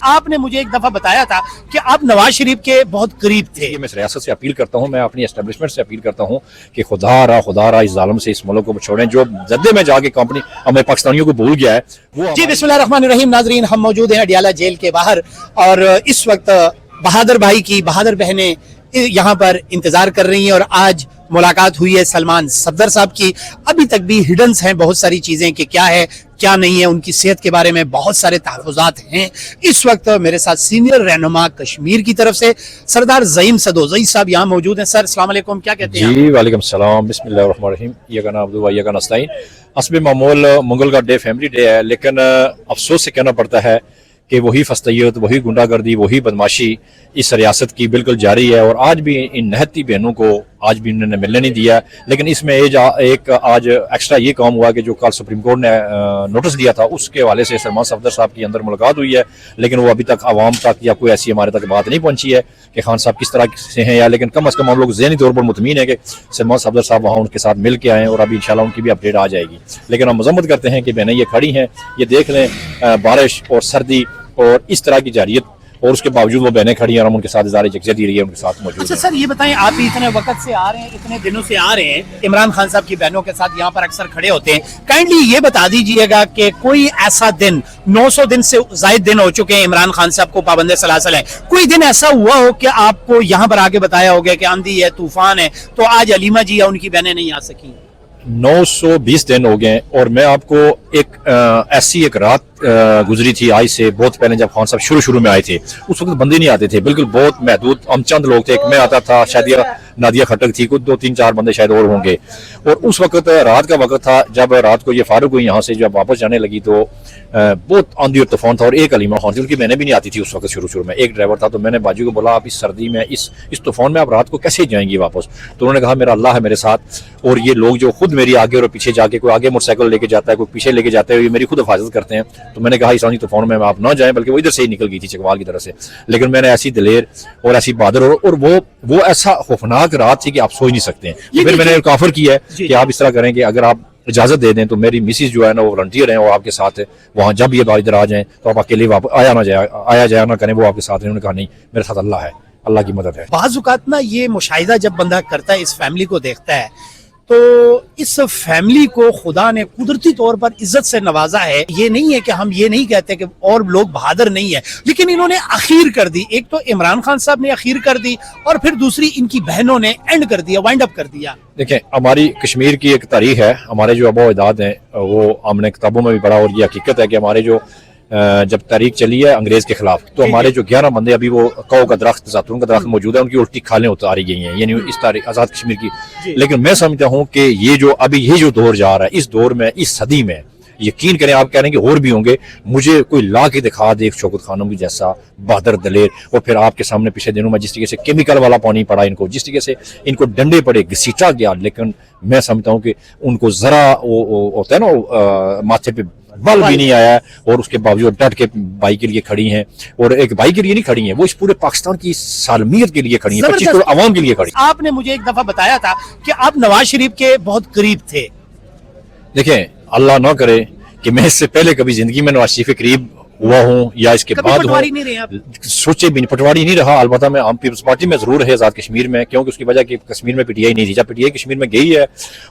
आपने मुझे एक दफा बताया था कि आप नवाज शरीफ के बहुत करीब थे। मैं रियासत से अपील करता हूँ, मैं अपनी एस्टेब्लिशमेंट से अपील करता हूँ कि खुदा रहा इस जालिम से इस मुल्क को छोड़ें जो जद्दे में जाके कंपनी हमें पाकिस्तानियों को भूल गया है वो। जी बिस्मिल्लाहिर्रहमानिर्रहीम। नाजरीन, हम मौजूद हैं अडियाला जेल के बाहर और इस वक्त बहादुर भाई की बहादुर बहनें यहाँ पर इंतजार कर रही हैं और आज मुलाकात हुई है सलमान सफदर साहब की। अभी तक भी हिडन्स हैं बहुत सारी चीजें कि क्या है क्या नहीं है, उनकी सेहत के बारे में बहुत सारे तहफ़्फ़ुज़ात हैं। इस वक्त मेरे साथ सीनियर रहनुमा कश्मीर की तरफ से सरदार ज़ईम सदोज़ई साहब यहाँ मौजूद हैं। सर अस्सलाम वालेकुम, क्या कहते हैं? जी वालेकुम सलाम, बिस्मिल्लाहिर्रहमानिर्रहीम। यका नाबुदु व यका नस्तईन। हस्बे मामूल मंगल का डे फैमिली डे है, लेकिन अफसोस से कहना पड़ता है कि वही फस्तैयत, वही गुंडागर्दी, वही बदमाशी इस रियासत की बिल्कुल जारी है और आज भी इन नहती बहनों को आज भी उन्होंने मिलने नहीं दिया। लेकिन इसमें एक आज एक्स्ट्रा ये काम हुआ कि जो कल सुप्रीम कोर्ट ने नोटिस दिया था उसके हवाले से सलमान सफदर साहब की अंदर मुलाकात हुई है, लेकिन वो अभी तक आवाम तक या कोई ऐसी हमारे तक बात नहीं पहुंची है कि खान साहब किस तरह से हैं, या लेकिन कम अज़ कम हम लोग ज़हनी तौर पर मुतमीन है कि सलमान सफदर साहब वहाँ उनके साथ मिल के आए और अभी इंशाल्लाह उनकी भी अपडेट आ जाएगी। लेकिन हम मजम्मत करते हैं कि बहनें ये खड़ी हैं, ये देख लें बारिश और सर्दी और इस तरह की जारियत और उसके बावजूद वो बहनें खड़ी हैं और हम उनके साथ इज़हार यकजहती रही है उनके साथ मौजूद। अच्छा सर, ये बताएं, आप भी इतने वक्त से आ रहे हैं, इतने दिनों से आ रहे हैं, इमरान खान साहब की बहनों के साथ यहाँ पर अक्सर खड़े होते हैं। काइंडली ये बता दीजिएगा कि कोई ऐसा दिन, 900 दिन से ज्यादा दिन हो चुके हैं इमरान खान साहब को पाबंद सलासल है, कोई दिन ऐसा हुआ हो कि आपको यहाँ पर आके बताया हो गया कि आंधी है, तूफान है, तो आज अलीमा जी या उनकी बहनें नहीं आ सकी? 920 दिन हो गए और मैं आपको ऐसी एक रात गुजरी थी आज से बहुत पहले जब खान साहब शुरू में आए थे। उस वक्त बंदे नहीं आते थे, बिल्कुल बहुत महदूद, हम चंद लोग थे। एक मैं आता था, शायद नादिया खटक थी, कुछ 2-3-4 बंदे शायद और होंगे। और उस वक्त रात का वक्त था, जब रात को ये फारूक हुई यहाँ से जब वापस जाने लगी तो बहुत आंधी और तूफान था और एक अलीमा खान थी, उनकी मैंने भी नहीं आती थी उस वक्त शुरू में। एक ड्राइवर था, तो मैंने बाजू को बोला आप इस सर्दी में इस तूफान में आप रात को कैसे जाएंगी वापस? तो उन्होंने कहा मेरा अल्लाह है मेरे साथ और ये लोग जो खुद मेरी आगे और पीछे जाके, कोई आगे मोटरसाइकिल लेके जाता है, कोई पीछे लेके जाता है, ये मेरी खुद हिफाजत करते हैं। तो मैंने कहा इस तूफान में आप ना जाएं, बल्कि वो इधर से ही निकल गई थी चकवाल की तरफ से। लेकिन मैंने ऐसी दिलेर और ऐसी बहादुर और वो ऐसा खौफनाक रात थी कि आप सोच नहीं सकते हैं। फिर मैंने ऑफर किया है कि आप इस तरह करें कि अगर आप इजाजत दे दें तो मेरी मिसिज जो है ना वो वॉलंटियर है, वो आपके साथ है वहाँ, जब ये इधर आ जाएं तो आप अकेले आया जाया ना करें, वो आपके साथ है। उन्होंने कहा नहीं, मेरे साथ अल्लाह है, अल्लाह की मदद है। बाज़ औक़ात ना ये मुशाहिदा जब बंदा करता है, इस फैमिली को देखता है, तो इस फैमिली को खुदा ने कुदरती तौर पर इज्जत से नवाजा है। ये नहीं है कि हम ये नहीं कहते कि और लोग बहादुर नहीं है, लेकिन इन्होंने अखीर कर दी। एक तो इमरान खान साहब ने अखीर कर दी और फिर दूसरी इनकी बहनों ने एंड कर दिया, वाइंड अप कर दिया। देखें, हमारी कश्मीर की एक तारीख है, हमारे जो आबा अजदाद हैं वो हमने किताबों में भी पढ़ा और ये हकीकत है कि हमारे जो जब तारीख चली है अंग्रेज के खिलाफ, तो हमारे जो 11 बंदे अभी वो कौ का दरख्त, ज़ैतून का दरख्त मौजूद है, उनकी उल्टी खालें उतारी गई हैं, यानी इस तारीख आज़ाद कश्मीर की। लेकिन मैं समझता हूँ कि ये जो दौर जा रहा है, इस दौर में, इस सदी में, यकीन करें आप कह रहे हैं कि और भी होंगे, मुझे कोई ला के दिखा दे शौकत खानों की जैसा बहादुर दलेर, और फिर आपके सामने पिछले दिनों में जिस तरीके से केमिकल वाला पानी पड़ा इनको, जिस तरीके से इनको डंडे पड़े, घसीटा गया, लेकिन मैं समझता हूँ कि उनको जरा वो होता है ना माथे पे बल भी नहीं आया और उसके बावजूद डट के भाई के लिए खड़ी हैं। और एक भाई के लिए नहीं खड़ी हैं, वो इस पूरे पाकिस्तान की सालमियत के लिए खड़ी हैं, 25 करोड़ आवाम के लिए खड़ी। आपने मुझे एक दफा बताया था कि आप नवाज शरीफ के बहुत करीब थे। देखें, अल्लाह ना करे कि मैं इससे पहले कभी जिंदगी में नवाज शरीफ के करीब हुआ हूँ या इसके बाद सोचे भी नहीं, पटवारी नहीं रहा। अलबत्ता मैं आम पीपल्स पार्टी में जरूर है आजाद कश्मीर में, क्योंकि उसकी वजह कि कश्मीर में पीटीआई नहीं थी। जब पीटीआई कश्मीर में गई है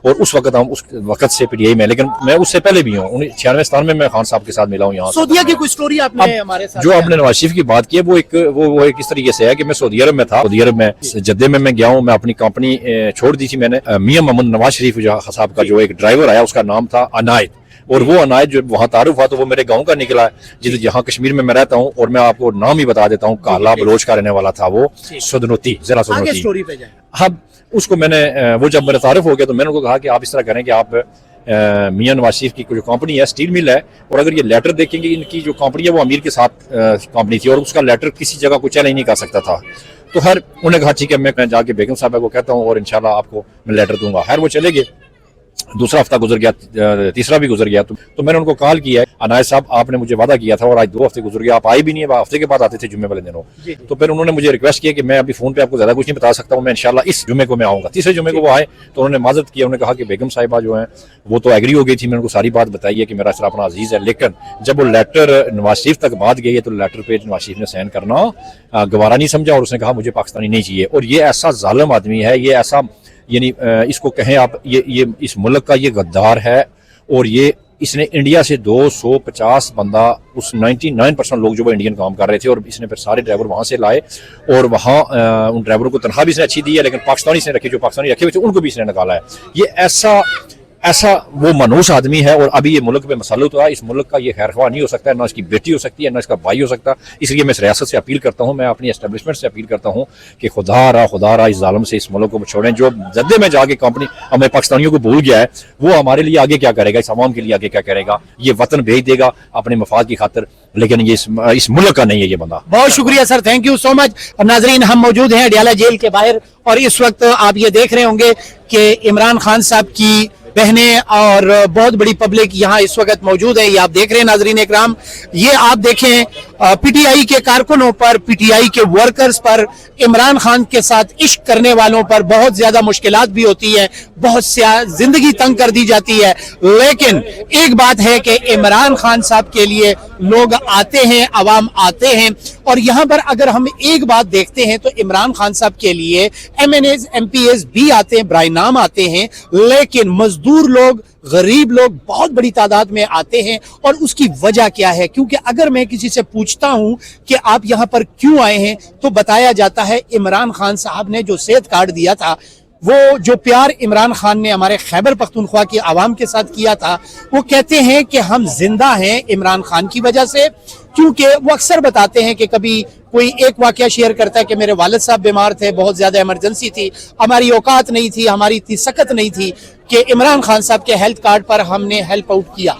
और उस वक्त हम उस वक्त से पीटीआई में, लेकिन मैं उससे पहले भी हूँ 96-97 में मैं खान साहब के साथ मिला हूँ यहाँ। सऊदीया की कोई स्टोरी आपने हमारे साथ, जो आपने नवाज शरीफ की बात की है, वो एक इस तरीके से है कि मैं सऊदी अरब में था, सऊदी अरब में जद्दे में मैं गया हूँ। मैं अपनी कंपनी छोड़ दी थी मैंने। मियां मोहम्मद नवाज शरीफ साहब का जो एक ड्राइवर आया, उसका नाम था अनायत, और वो अनायत जो वहाँ तारुफ हुआ तो वो मेरे गांव का निकला, जिस जहाँ कश्मीर में मैं रहता हूँ। और मैं आपको नाम ही बता देता हूँ, काला बलोच का रहने वाला था वो, सदनोती, जरा सदनोती। अब उसको मैंने, वो जब मेरा तारुफ हो गया तो मैंने उनको कहा कि आप इस तरह करें कि आप मियां नवाज शरीफ की जो कंपनी है, स्टील मिल है, और अगर ये लेटर देखेंगे, इनकी जो कंपनी है वो अमीर के साथ कंपनी थी और उसका लेटर किसी जगह को चैलेंज नहीं कर सकता था। तो हर उन्होंने कहा ठीक है, मैं जाके बेगम साहब को कहता हूँ और इंशाल्लाह आपको मैं लेटर दूंगा। खैर वो चले गए। दूसरा हफ्ता गुजर गया, तीसरा भी गुजर गया, तो मैंने उनको कॉल किया है, अनायत साहब आपने मुझे वादा किया था और आज 2 हफ्ते गुजर गया, आप आए भी नहीं है, हफ्ते के बाद आते थे जुम्मे वाले दिनों। तो फिर उन्होंने मुझे रिक्वेस्ट किया कि मैं अभी फोन पे आपको ज्यादा कुछ नहीं बता सकता हूँ, मैं इंशाल्लाह इस जुम्मे को मैं आऊंगा। तीसरे जुम्मे को वो आए तो उन्होंने माजरत किया, उन्होंने कहा कि बेगम साहिबा जो है वो तो एग्री हो गई थी, मैंने उनको सारी बात बताई है कि मेरा सिर्फ अपना अजीज है, लेकिन जब वो लेटर नवाज शरीफ तक बात गई है तो लेटर पे नवाज शरीफ ने साइन करना गवारा नहीं समझा और उसने कहा मुझे पाकिस्तानी नहीं चाहिए। और ये ऐसा जालिम आदमी है, ये ऐसा यानी इसको कहें आप, ये इस मुल्क का ये गद्दार है। और ये इसने इंडिया से 250 बंदा, उस 99% लोग जो वो इंडियन काम कर रहे थे, और इसने फिर सारे ड्राइवर वहां से लाए और वहां उन ड्राइवरों को तनख्वाह भी इसने अच्छी दी है, लेकिन पाकिस्तानी इसने रखे, जो पाकिस्तानी रखे हुए थे उनको भी इसने निकाला है। ये ऐसा वो मनहूस आदमी है। और अभी ये मुल्क पे मसलूत हुआ है, इस मुल्क का ये खैरख्वाह नहीं हो सकता है, ना इसकी बेटी हो सकती है, ना इसका भाई हो सकता। इसलिए मैं इस रियासत से अपील करता हूँ, मैं अपनी एस्टेब्लिशमेंट से अपील करता हूँ कि खुदा रहा इस जालिम से इस मुल्क को छोड़ें। जो जद्दे में जाके कंपनी हमें पाकिस्तानियों को भूल गया है, वो हमारे लिए आगे क्या करेगा, इस आवाम के लिए आगे क्या करेगा, ये वतन भेज देगा अपने मफाद की खातिर, लेकिन ये इस मुल्क का नहीं है ये बंदा। बहुत शुक्रिया sir, thank you so much. अब नाजरीन, हम मौजूद हैं अडियाला जेल के बाहर और इस वक्त आप ये देख रहे होंगे कि इमरान खान साहब की बहनें और बहुत बड़ी पब्लिक यहाँ इस वक्त मौजूद है। ये आप देख रहे हैं नाजरीन इकराम, ये आप देखें पीटीआई के कारकुनों पर, पीटीआई के वर्कर्स पर, इमरान खान के साथ इश्क करने वालों पर बहुत ज्यादा मुश्किलात भी होती है, बहुत सी जिंदगी तंग कर दी जाती है। लेकिन एक बात है कि इमरान खान साहब के लिए लोग आते हैं, अवाम आते हैं। और यहाँ पर अगर हम एक बात देखते हैं तो इमरान खान साहब के लिए MNAs MPAs भी आते हैं, बराए नाम आते हैं, लेकिन मजदूर लोग, गरीब लोग बहुत बड़ी तादाद में आते हैं। और उसकी वजह क्या है? क्योंकि अगर मैं किसी से पूछता हूं कि आप यहां पर क्यों आए हैं तो बताया जाता है इमरान खान साहब ने जो सेहत कार्ड दिया था, वो जो प्यार इमरान खान ने हमारे खैबर पख्तूनख्वा की आवाम के साथ किया था, वो कहते हैं कि हम जिंदा हैं इमरान खान की वजह से। क्योंकि वो अक्सर बताते हैं कि कभी कोई एक वाकया शेयर करता है कि मेरे वालिद साहब बीमार थे, बहुत ज्यादा इमरजेंसी थी, हमारी औकात नहीं थी, हमारी इतनी सकत नहीं थी कि इमरान खान साहब के हेल्थ कार्ड पर हमने हेल्प आउट किया।